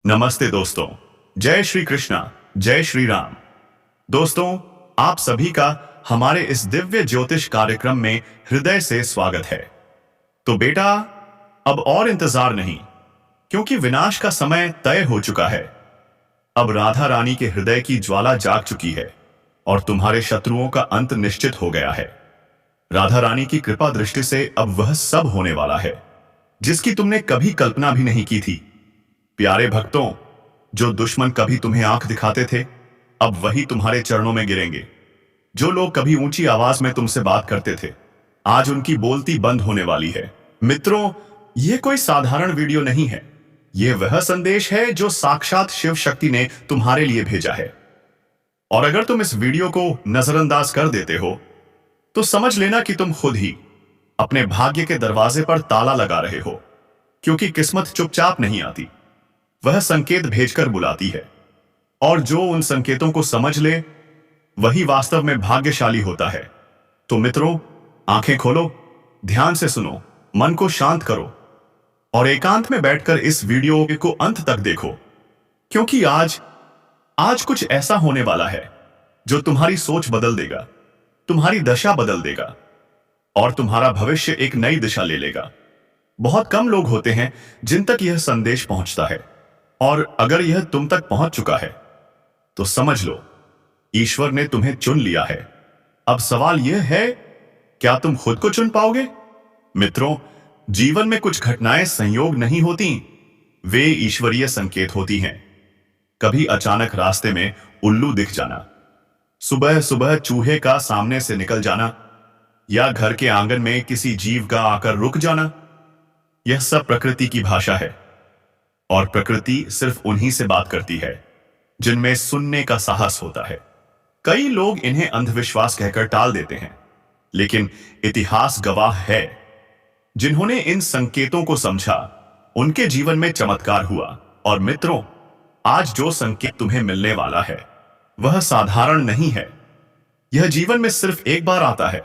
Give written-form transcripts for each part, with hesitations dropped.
नमस्ते दोस्तों। जय श्री कृष्णा, जय श्री राम। दोस्तों, आप सभी का हमारे इस दिव्य ज्योतिष कार्यक्रम में हृदय से स्वागत है। तो बेटा, अब और इंतजार नहीं, क्योंकि विनाश का समय तय हो चुका है। अब राधा रानी के हृदय की ज्वाला जाग चुकी है और तुम्हारे शत्रुओं का अंत निश्चित हो गया है। राधा रानी की कृपा दृष्टि से अब वह सब होने वाला है जिसकी तुमने कभी कल्पना भी नहीं की थी। प्यारे भक्तों, जो दुश्मन कभी तुम्हें आंख दिखाते थे, अब वही तुम्हारे चरणों में गिरेंगे। जो लोग कभी ऊंची आवाज में तुमसे बात करते थे, आज उनकी बोलती बंद होने वाली है। मित्रों, यह कोई साधारण वीडियो नहीं है। यह वह संदेश है जो साक्षात शिव शक्ति ने तुम्हारे लिए भेजा है। और अगर तुम इस वीडियो को नजरअंदाज कर देते हो, तो समझ लेना कि तुम खुद ही अपने भाग्य के दरवाजे पर ताला लगा रहे हो, क्योंकि किस्मत चुपचाप नहीं आती, वह संकेत भेजकर बुलाती है। और जो उन संकेतों को समझ ले, वही वास्तव में भाग्यशाली होता है। तो मित्रों, आंखें खोलो, ध्यान से सुनो, मन को शांत करो और एकांत में बैठकर इस वीडियो को अंत तक देखो, क्योंकि आज कुछ ऐसा होने वाला है जो तुम्हारी सोच बदल देगा, तुम्हारी दशा बदल देगा और तुम्हारा भविष्य एक नई दिशा ले लेगा। बहुत कम लोग होते हैं जिन तक यह संदेश पहुंचता है, और अगर यह तुम तक पहुंच चुका है तो समझ लो, ईश्वर ने तुम्हें चुन लिया है। अब सवाल यह है, क्या तुम खुद को चुन पाओगे? मित्रों, जीवन में कुछ घटनाएं संयोग नहीं होती, वे ईश्वरीय संकेत होती हैं। कभी अचानक रास्ते में उल्लू दिख जाना, सुबह सुबह चूहे का सामने से निकल जाना, या घर के आंगन में किसी जीव का आकर रुक जाना, यह सब प्रकृति की भाषा है। और प्रकृति सिर्फ उन्हीं से बात करती है जिनमें सुनने का साहस होता है। कई लोग इन्हें अंधविश्वास कहकर टाल देते हैं, लेकिन इतिहास गवाह है, जिन्होंने इन संकेतों को समझा, उनके जीवन में चमत्कार हुआ। और मित्रों, आज जो संकेत तुम्हें मिलने वाला है, वह साधारण नहीं है। यह जीवन में सिर्फ एक बार आता है।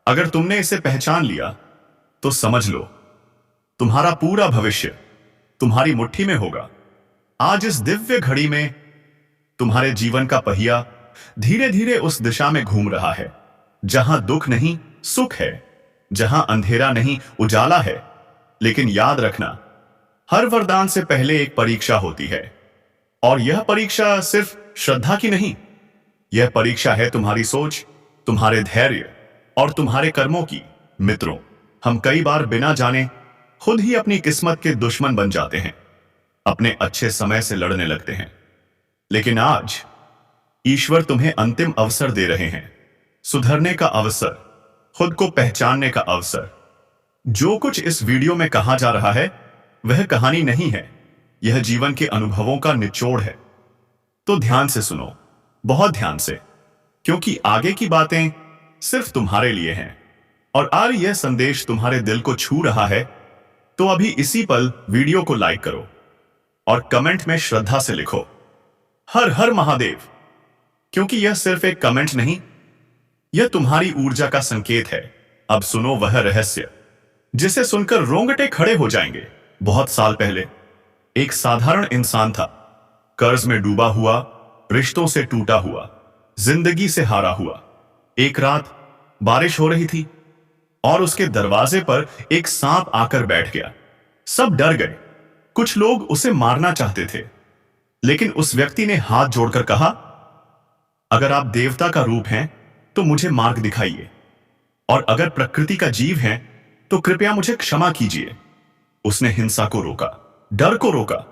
अगर तुमने इसे पहचान लिया, तो समझ लो, तुम्हारा पूरा भविष्य तुम्हारी मुट्ठी में होगा। आज इस दिव्य घड़ी में तुम्हारे जीवन का पहिया धीरे धीरे उस दिशा में घूम रहा है जहां दुख नहीं सुख है, जहां अंधेरा नहीं उजाला है। लेकिन याद रखना, हर वरदान से पहले एक परीक्षा होती है, और यह परीक्षा सिर्फ श्रद्धा की नहीं, यह परीक्षा है तुम्हारी सोच, तुम्हारे धैर्य और तुम्हारे कर्मों की। मित्रों, हम कई बार बिना जाने खुद ही अपनी किस्मत के दुश्मन बन जाते हैं, अपने अच्छे समय से लड़ने लगते हैं। लेकिन आज ईश्वर तुम्हें अंतिम अवसर दे रहे हैं, सुधरने का अवसर, खुद को पहचानने का अवसर। जो कुछ इस वीडियो में कहा जा रहा है, वह कहानी नहीं है, यह जीवन के अनुभवों का निचोड़ है। तो ध्यान से सुनो, बहुत ध्यान से, क्योंकि आगे की बातें सिर्फ तुम्हारे लिए हैं। और अगर यह संदेश तुम्हारे दिल को छू रहा है, तो अभी इसी पल वीडियो को लाइक करो और कमेंट में श्रद्धा से लिखो, हर हर महादेव। क्योंकि यह सिर्फ एक कमेंट नहीं, यह तुम्हारी ऊर्जा का संकेत है। अब सुनो वह रहस्य जिसे सुनकर रोंगटे खड़े हो जाएंगे। बहुत साल पहले एक साधारण इंसान था, कर्ज में डूबा हुआ, रिश्तों से टूटा हुआ, जिंदगी से हारा हुआ। एक रात बारिश हो रही थी और उसके दरवाजे पर एक सांप आकर बैठ गया। सब डर गए। कुछ लोग उसे मारना चाहते थे, लेकिन उस व्यक्ति ने हाथ जोड़कर कहा, अगर आप देवता का रूप हैं तो मुझे मार्ग दिखाइए, और अगर प्रकृति का जीव हैं तो कृपया मुझे क्षमा कीजिए। उसने हिंसा को रोका, डर को रोका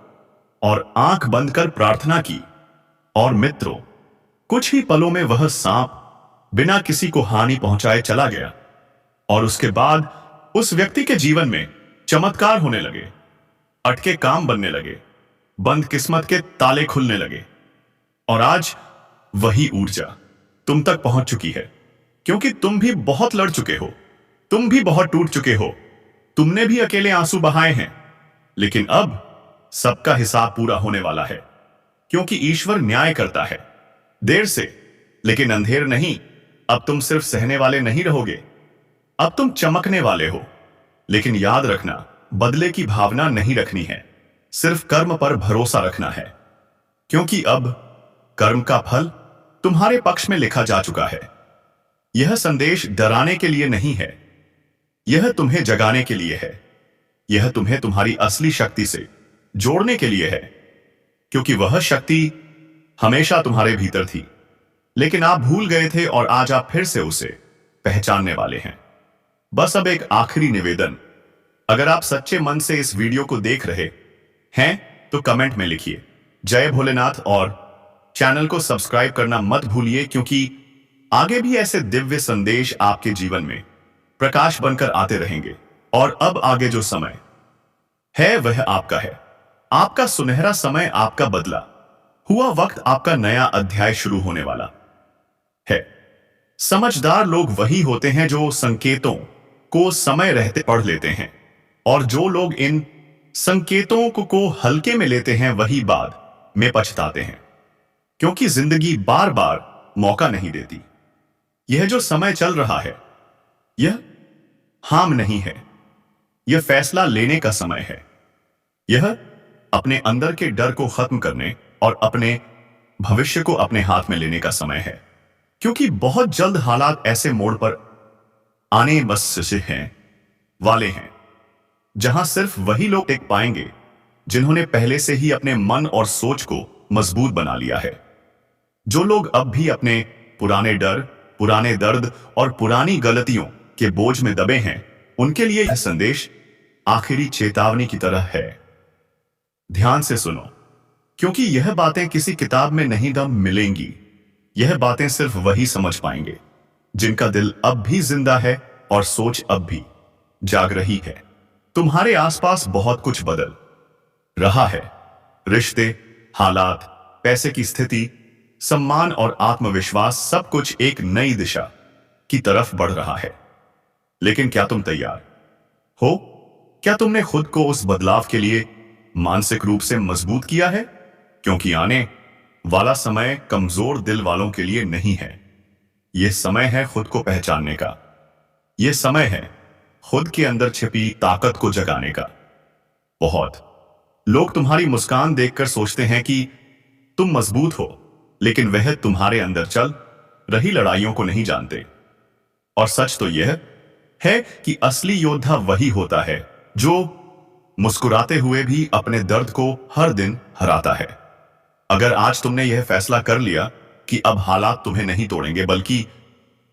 और आंख बंद कर प्रार्थना की। और मित्रों, कुछ ही पलों में वह सांप बिना किसी को हानि पहुंचाए चला गया। और उसके बाद उस व्यक्ति के जीवन में चमत्कार होने लगे, अटके काम बनने लगे, बंद किस्मत के ताले खुलने लगे। और आज वही ऊर्जा तुम तक पहुंच चुकी है, क्योंकि तुम भी बहुत लड़ चुके हो, तुम भी बहुत टूट चुके हो, तुमने भी अकेले आंसू बहाए हैं। लेकिन अब सबका हिसाब पूरा होने वाला है, क्योंकि ईश्वर न्याय करता है। देर से, लेकिन अंधेर नहीं। अब तुम सिर्फ सहने वाले नहीं रहोगे, अब तुम चमकने वाले हो। लेकिन याद रखना, बदले की भावना नहीं रखनी है। सिर्फ कर्म पर भरोसा रखना है, क्योंकि अब कर्म का फल तुम्हारे पक्ष में लिखा जा चुका है। यह संदेश डराने के लिए नहीं है, यह तुम्हें जगाने के लिए है। यह तुम्हें तुम्हारी असली शक्ति से जोड़ने के लिए है, क्योंकि वह शक्ति हमेशा तुम्हारे भीतर थी, लेकिन आप भूल गए थे और आज आप फिर से उसे पहचानने वाले हैं। बस अब एक आखिरी निवेदन, अगर आप सच्चे मन से इस वीडियो को देख रहे हैं तो कमेंट में लिखिए जय भोलेनाथ और चैनल को सब्सक्राइब करना मत भूलिए, क्योंकि आगे भी ऐसे दिव्य संदेश आपके जीवन में प्रकाश बनकर आते रहेंगे। और अब आगे जो समय है वह आपका है, आपका सुनहरा समय, आपका बदला हुआ वक्त, आपका नया अध्याय शुरू होने वाला है। समझदार लोग वही होते हैं जो संकेतों को समय रहते पढ़ लेते हैं, और जो लोग इन संकेतों को हल्के में लेते हैं वही बाद में पछताते हैं, क्योंकि जिंदगी बार बार मौका नहीं देती। यह जो समय चल रहा है यह हाम नहीं है, यह फैसला लेने का समय है। यह अपने अंदर के डर को खत्म करने और अपने भविष्य को अपने हाथ में लेने का समय है, क्योंकि बहुत जल्द हालात ऐसे मोड़ पर आने बस से हैं वाले हैं जहां सिर्फ वही लोग टिक पाएंगे जिन्होंने पहले से ही अपने मन और सोच को मजबूत बना लिया है। जो लोग अब भी अपने पुराने डर, पुराने दर्द और पुरानी गलतियों के बोझ में दबे हैं, उनके लिए यह संदेश आखिरी चेतावनी की तरह है। ध्यान से सुनो, क्योंकि यह बातें किसी किताब में नहीं दम मिलेंगी। यह बातें सिर्फ वही समझ पाएंगे जिनका दिल अब भी जिंदा है और सोच अब भी जाग रही है। तुम्हारे आसपास बहुत कुछ बदल रहा है, रिश्ते, हालात, पैसे की स्थिति, सम्मान और आत्मविश्वास, सब कुछ एक नई दिशा की तरफ बढ़ रहा है। लेकिन क्या तुम तैयार हो? क्या तुमने खुद को उस बदलाव के लिए मानसिक रूप से मजबूत किया है? क्योंकि आने वाला समय कमजोर दिल वालों के लिए नहीं है। यह समय है खुद को पहचानने का। यह समय है खुद के अंदर छिपी ताकत को जगाने का। बहुत लोग तुम्हारी मुस्कान देखकर सोचते हैं कि तुम मजबूत हो, लेकिन वह तुम्हारे अंदर चल रही लड़ाइयों को नहीं जानते। और सच तो यह है कि असली योद्धा वही होता है जो मुस्कुराते हुए भी अपने दर्द को हर दिन हराता है। अगर आज तुमने यह फैसला कर लिया कि अब हालात तुम्हें नहीं तोड़ेंगे बल्कि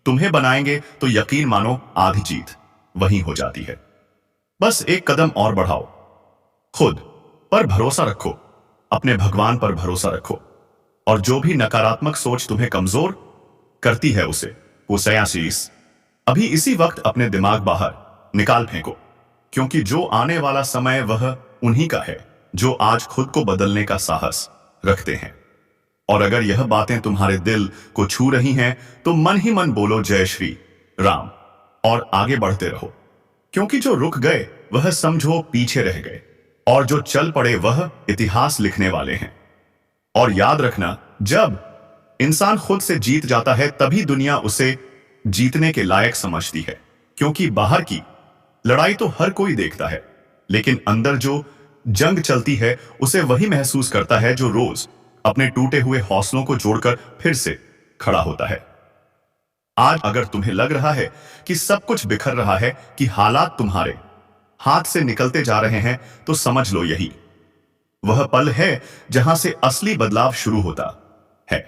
तुम्हें बनाएंगे, तो यकीन मानो आधी जीत वहीं हो जाती है। बस एक कदम और बढ़ाओ, खुद पर भरोसा रखो, अपने भगवान पर भरोसा रखो, और जो भी नकारात्मक सोच तुम्हें कमजोर करती है उसे सयासीस अभी इसी वक्त अपने दिमाग बाहर निकाल फेंको, क्योंकि जो आने वाला समय वह उन्हीं का है जो आज खुद को बदलने का साहस रखते हैं। और अगर यह बातें तुम्हारे दिल को छू रही हैं तो मन ही मन बोलो जय श्री राम और आगे बढ़ते रहो, क्योंकि जो रुक गए वह समझो पीछे रह गए, और जो चल पड़े वह इतिहास लिखने वाले हैं। और याद रखना, जब इंसान खुद से जीत जाता है तभी दुनिया उसे जीतने के लायक समझती है, क्योंकि बाहर की लड़ाई तो हर कोई देखता है, लेकिन अंदर जो जंग चलती है उसे वही महसूस करता है जो रोज अपने टूटे हुए हौसलों को जोड़कर फिर से खड़ा होता है। आज अगर तुम्हें लग रहा है कि सब कुछ बिखर रहा है, कि हालात तुम्हारे हाथ से निकलते जा रहे हैं, तो समझ लो यही वह पल है जहां से असली बदलाव शुरू होता है।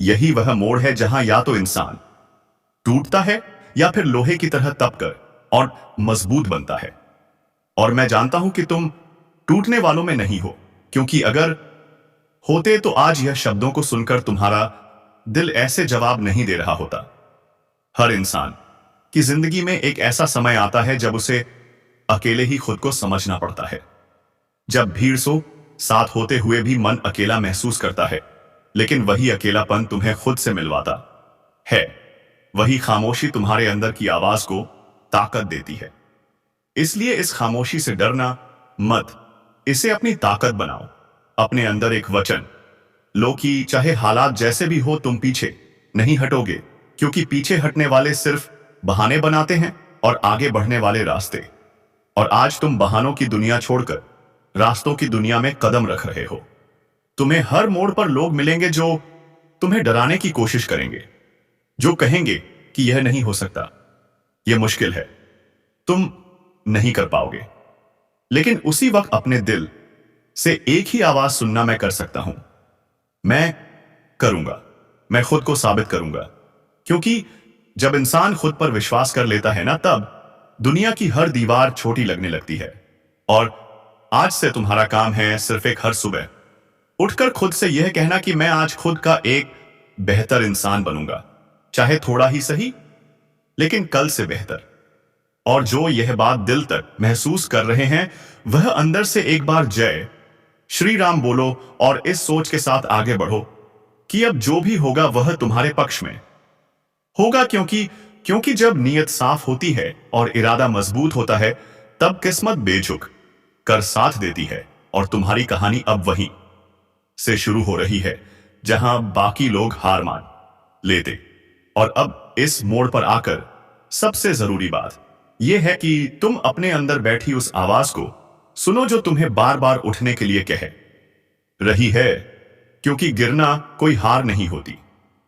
यही वह मोड़ है जहां या तो इंसान टूटता है या फिर लोहे की तरह तपकर और मजबूत बनता है। और मैं जानता हूं कि तुम टूटने वालों में नहीं हो, क्योंकि अगर होते तो आज यह शब्दों को सुनकर तुम्हारा दिल ऐसे जवाब नहीं दे रहा होता। हर इंसान की जिंदगी में एक ऐसा समय आता है जब उसे अकेले ही खुद को समझना पड़ता है, जब भीड़ सो साथ होते हुए भी मन अकेला महसूस करता है, लेकिन वही अकेलापन तुम्हें खुद से मिलवाता है। वही खामोशी तुम्हारे अंदर की आवाज को ताकत देती है। इसलिए इस खामोशी से डरना मत, इसे अपनी ताकत बनाओ। अपने अंदर एक वचन लो कि चाहे हालात जैसे भी हो तुम पीछे नहीं हटोगे, क्योंकि पीछे हटने वाले सिर्फ बहाने बनाते हैं और आगे बढ़ने वाले रास्ते। और आज तुम बहानों की दुनिया छोड़कर रास्तों की दुनिया में कदम रख रहे हो। तुम्हें हर मोड़ पर लोग मिलेंगे जो तुम्हें डराने की कोशिश करेंगे, जो कहेंगे कि यह नहीं हो सकता, यह मुश्किल है, तुम नहीं कर पाओगे। लेकिन उसी वक्त अपने दिल से एक ही आवाज सुनना मैं कर सकता हूं, मैं करूंगा, मैं खुद को साबित करूंगा। क्योंकि जब इंसान खुद पर विश्वास कर लेता है ना, तब दुनिया की हर दीवार छोटी लगने लगती है। और आज से तुम्हारा काम है सिर्फ एक हर सुबह उठकर खुद से यह कहना कि मैं आज खुद का एक बेहतर इंसान बनूंगा, चाहे थोड़ा ही सही, लेकिन कल से बेहतर। और जो यह बात दिल तक महसूस कर रहे हैं, वह अंदर से एक बार जय श्री राम बोलो और इस सोच के साथ आगे बढ़ो कि अब जो भी होगा वह तुम्हारे पक्ष में होगा। क्योंकि जब नीयत साफ होती है और इरादा मजबूत होता है, तब किस्मत बेझुक कर साथ देती है। और तुम्हारी कहानी अब वहीं से शुरू हो रही है जहां बाकी लोग हार मान लेते। और अब इस मोड़ पर आकर सबसे जरूरी बात यह है कि तुम अपने अंदर बैठी उस आवाज को सुनो जो तुम्हें बार बार उठने के लिए कह रही है। क्योंकि गिरना कोई हार नहीं होती,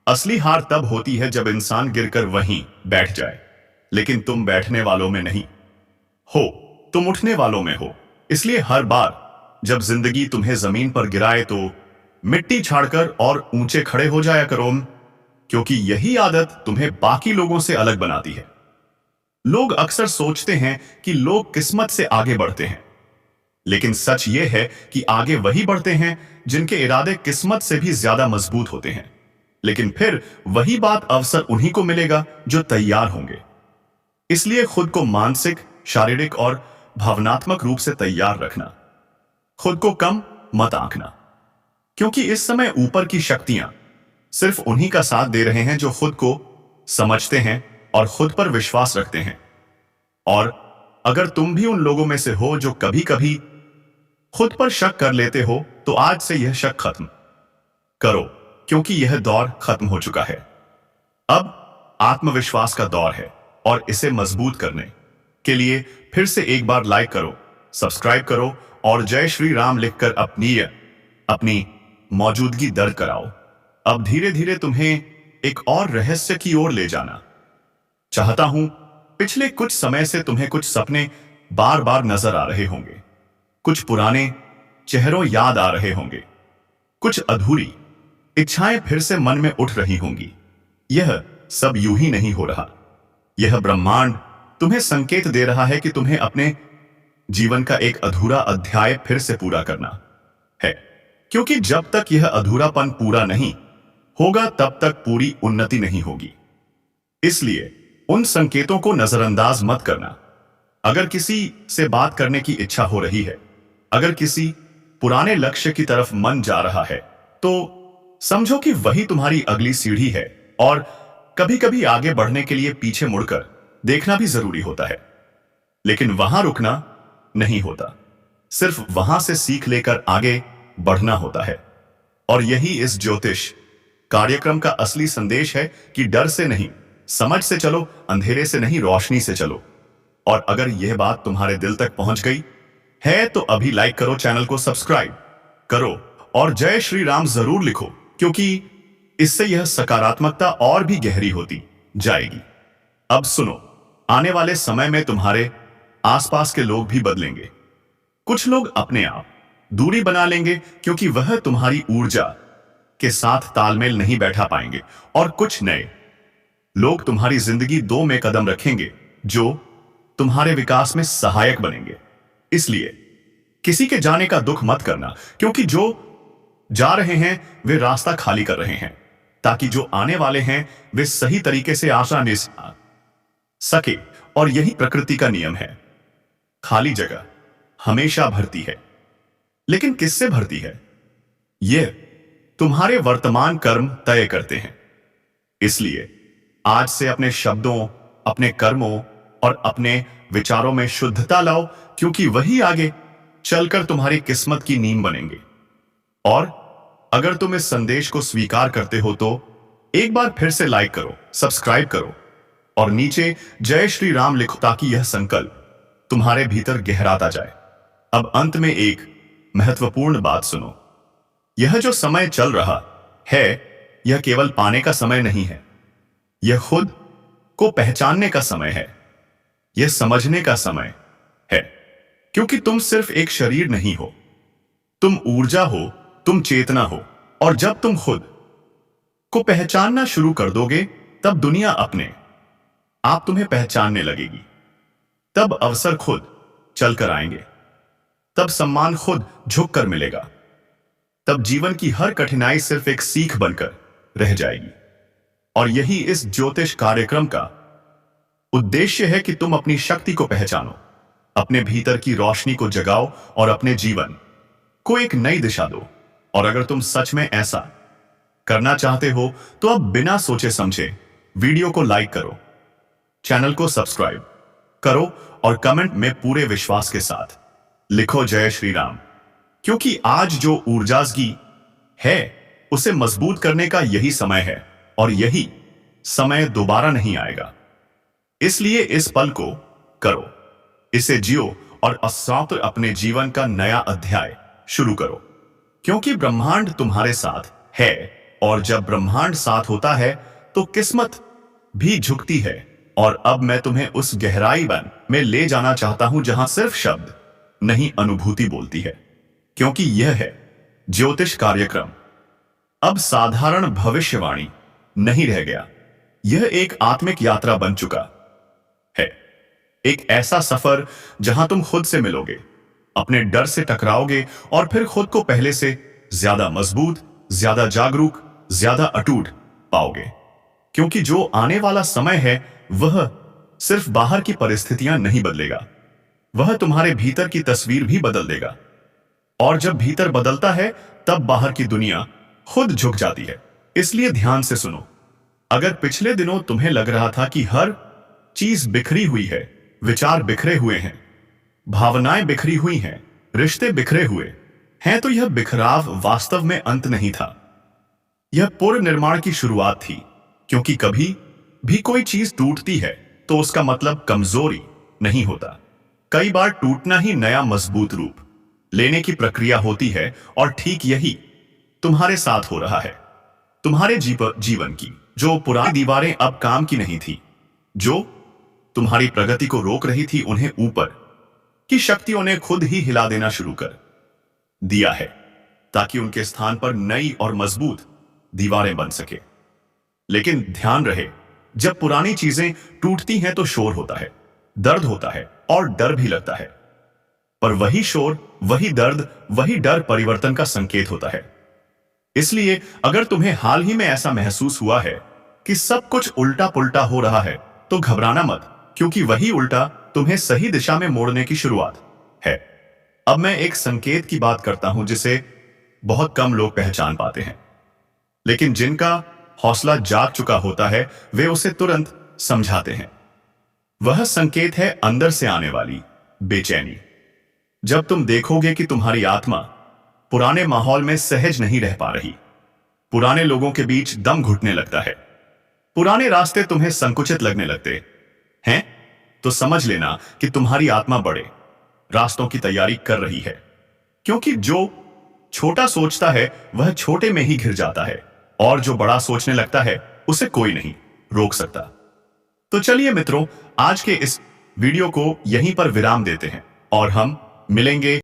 असली हार तब होती है जब इंसान गिरकर वहीं बैठ जाए। लेकिन तुम बैठने वालों में नहीं हो, तुम उठने वालों में हो। इसलिए हर बार जब जिंदगी तुम्हें जमीन पर गिराए तो मिट्टी छाड़कर और ऊंचे खड़े हो जाया करो, क्योंकि यही आदत तुम्हें बाकी लोगों से अलग बनाती है। लोग अक्सर सोचते हैं कि लोग किस्मत से आगे बढ़ते हैं, लेकिन सच यह है कि आगे वही बढ़ते हैं जिनके इरादे किस्मत से भी ज्यादा मजबूत होते हैं। लेकिन फिर वही बात अवसर उन्हीं को मिलेगा जो तैयार होंगे। इसलिए खुद को मानसिक, शारीरिक और भावनात्मक रूप से तैयार रखना। खुद को कम मत आंकना, क्योंकि इस समय ऊपर की शक्तियां सिर्फ उन्हीं का साथ दे रहे हैं जो खुद को समझते हैं और खुद पर विश्वास रखते हैं। और अगर तुम भी उन लोगों में से हो जो कभी कभी खुद पर शक कर लेते हो, तो आज से यह शक खत्म करो, क्योंकि यह दौर खत्म हो चुका है। अब आत्मविश्वास का दौर है और इसे मजबूत करने के लिए फिर से एक बार लाइक करो, सब्सक्राइब करो और जय श्री राम लिखकर अपनी मौजूदगी दर्ज कराओ। अब धीरे धीरे तुम्हें एक और रहस्य की ओर ले जाना चाहता हूं। पिछले कुछ समय से तुम्हें कुछ सपने बार बार नजर आ रहे होंगे, कुछ पुराने चेहरों याद आ रहे होंगे, कुछ अधूरी इच्छाएं फिर से मन में उठ रही होंगी। यह सब यूं ही नहीं हो रहा। यह ब्रह्मांड तुम्हें संकेत दे रहा है कि तुम्हें अपने जीवन का एक अधूरा अध्याय फिर से पूरा करना है। क्योंकि जब तक यह अधूरापन पूरा नहीं होगा, तब तक पूरी उन्नति नहीं होगी। इसलिए उन संकेतों को नजरअंदाज मत करना। अगर किसी से बात करने की इच्छा हो रही है, अगर किसी पुराने लक्ष्य की तरफ मन जा रहा है, तो समझो कि वही तुम्हारी अगली सीढ़ी है। और कभी कभी आगे बढ़ने के लिए पीछे मुड़कर देखना भी जरूरी होता है, लेकिन वहां रुकना नहीं होता, सिर्फ वहां से सीख लेकर आगे बढ़ना होता है। और यही इस ज्योतिष कार्यक्रम का असली संदेश है कि डर से नहीं, समझ से चलो, अंधेरे से नहीं, रोशनी से चलो। और अगर यह बात तुम्हारे दिल तक पहुंच गई है तो अभी लाइक करो, चैनल को सब्सक्राइब करो और जय श्री राम जरूर लिखो, क्योंकि इससे यह सकारात्मकता और भी गहरी होती जाएगी। अब सुनो, आने वाले समय में तुम्हारे आसपास के लोग भी बदलेंगे। कुछ लोग अपने आप दूरी बना लेंगे क्योंकि वह तुम्हारी ऊर्जा के साथ तालमेल नहीं बैठा पाएंगे, और कुछ नए लोग तुम्हारी जिंदगी दो में कदम रखेंगे जो तुम्हारे विकास में सहायक बनेंगे। इसलिए किसी के जाने का दुख मत करना, क्योंकि जो जा रहे हैं वे रास्ता खाली कर रहे हैं, ताकि जो आने वाले हैं वे सही तरीके से आसानी से आ सके। और यही प्रकृति का नियम है, खाली जगह हमेशा भरती है। लेकिन किससे भरती है, यह तुम्हारे वर्तमान कर्म तय करते हैं। इसलिए आज से अपने शब्दों, अपने कर्मों और अपने विचारों में शुद्धता लाओ, क्योंकि वही आगे चलकर तुम्हारी किस्मत की नींव बनेंगे। और अगर तुम इस संदेश को स्वीकार करते हो तो एक बार फिर से लाइक करो, सब्सक्राइब करो और नीचे जय श्री राम लिखो, ताकि यह संकल्प तुम्हारे भीतर गहराता जाए। अब अंत में एक महत्वपूर्ण बात सुनो। यह जो समय चल रहा है, यह केवल पाने का समय नहीं है। यह खुद को पहचानने का समय है। यह समझने का समय है। क्योंकि तुम सिर्फ एक शरीर नहीं हो, तुम ऊर्जा हो, तुम चेतना हो। और जब तुम खुद को पहचानना शुरू कर दोगे, तब दुनिया अपने आप तुम्हें पहचानने लगेगी। तब अवसर खुद चलकर आएंगे। तब सम्मान खुद झुककर मिलेगा। तब जीवन की हर कठिनाई सिर्फ एक सीख बनकर रह जाएगी। और यही इस ज्योतिष कार्यक्रम का उद्देश्य है कि तुम अपनी शक्ति को पहचानो, अपने भीतर की रोशनी को जगाओ और अपने जीवन को एक नई दिशा दो। और अगर तुम सच में ऐसा करना चाहते हो, तो अब बिना सोचे समझे वीडियो को लाइक करो, चैनल को सब्सक्राइब करो और कमेंट में पूरे विश्वास के साथ लिखो जय श्री राम। क्योंकि आज जो ऊर्जाजगी है, उसे मजबूत करने का यही समय है और यही समय दोबारा नहीं आएगा। इसलिए इस पल को करो, इसे जियो और अस्त्र अपने जीवन का नया अध्याय शुरू करो। क्योंकि ब्रह्मांड तुम्हारे साथ है और जब ब्रह्मांड साथ होता है तो किस्मत भी झुकती है। और अब मैं तुम्हें उस गहराई वन में ले जाना चाहता हूं जहां सिर्फ शब्द नहीं, अनुभूति बोलती है। क्योंकि यह है ज्योतिष कार्यक्रम अब साधारण भविष्यवाणी नहीं रह गया। यह एक आत्मिक यात्रा बन चुका है। एक ऐसा सफर जहां तुम खुद से मिलोगे, अपने डर से टकराओगे और फिर खुद को पहले से ज्यादा मजबूत, ज्यादा जागरूक, ज्यादा अटूट पाओगे। क्योंकि जो आने वाला समय है, वह सिर्फ बाहर की परिस्थितियां नहीं बदलेगा, वह तुम्हारे भीतर की तस्वीर भी बदल देगा। और जब भीतर बदलता है, तब बाहर की दुनिया खुद झुक जाती है। इसलिए ध्यान से सुनो। अगर पिछले दिनों तुम्हें लग रहा था कि हर चीज बिखरी हुई है, विचार बिखरे हुए हैं, भावनाएं बिखरी हुई हैं, रिश्ते बिखरे हुए हैं, तो यह बिखराव वास्तव में अंत नहीं था। यह पुनर्निर्माण की शुरुआत थी। क्योंकि कभी भी कोई चीज टूटती है तो उसका मतलब कमजोरी नहीं होता। कई बार टूटना ही नया मजबूत रूप लेने की प्रक्रिया होती है। और ठीक यही तुम्हारे साथ हो रहा है। तुम्हारे जीवन की जो पुरानी दीवारें अब काम की नहीं थी, जो तुम्हारी प्रगति को रोक रही थी, उन्हें ऊपर की शक्तियों ने खुद ही हिला देना शुरू कर दिया है, ताकि उनके स्थान पर नई और मजबूत दीवारें बन सके। लेकिन ध्यान रहे, जब पुरानी चीजें टूटती हैं तो शोर होता है, दर्द होता है और डर भी लगता है। पर वही शोर, वही दर्द, वही डर परिवर्तन का संकेत होता है। इसलिए अगर तुम्हें हाल ही में ऐसा महसूस हुआ है कि सब कुछ उल्टा पुल्टा हो रहा है, तो घबराना मत, क्योंकि वही उल्टा तुम्हें सही दिशा में मोड़ने की शुरुआत है। अब मैं एक संकेत की बात करता हूं जिसे बहुत कम लोग पहचान पाते हैं, लेकिन जिनका हौसला जाग चुका होता है, वे उसे तुरंत समझाते हैं। वह संकेत है अंदर से आने वाली बेचैनी। जब तुम देखोगे कि तुम्हारी आत्मा पुराने माहौल में सहज नहीं रह पा रही, पुराने लोगों के बीच दम घुटने लगता है, पुराने रास्ते तुम्हें संकुचित लगने लगते हैं, तो समझ लेना कि तुम्हारी आत्मा बड़े रास्तों की तैयारी कर रही है। क्योंकि जो छोटा सोचता है, वह छोटे में ही घिर जाता है, और जो बड़ा सोचने लगता है, उसे कोई नहीं रोक सकता। तो चलिए मित्रों, आज के इस वीडियो को यहीं पर विराम देते हैं और हम मिलेंगे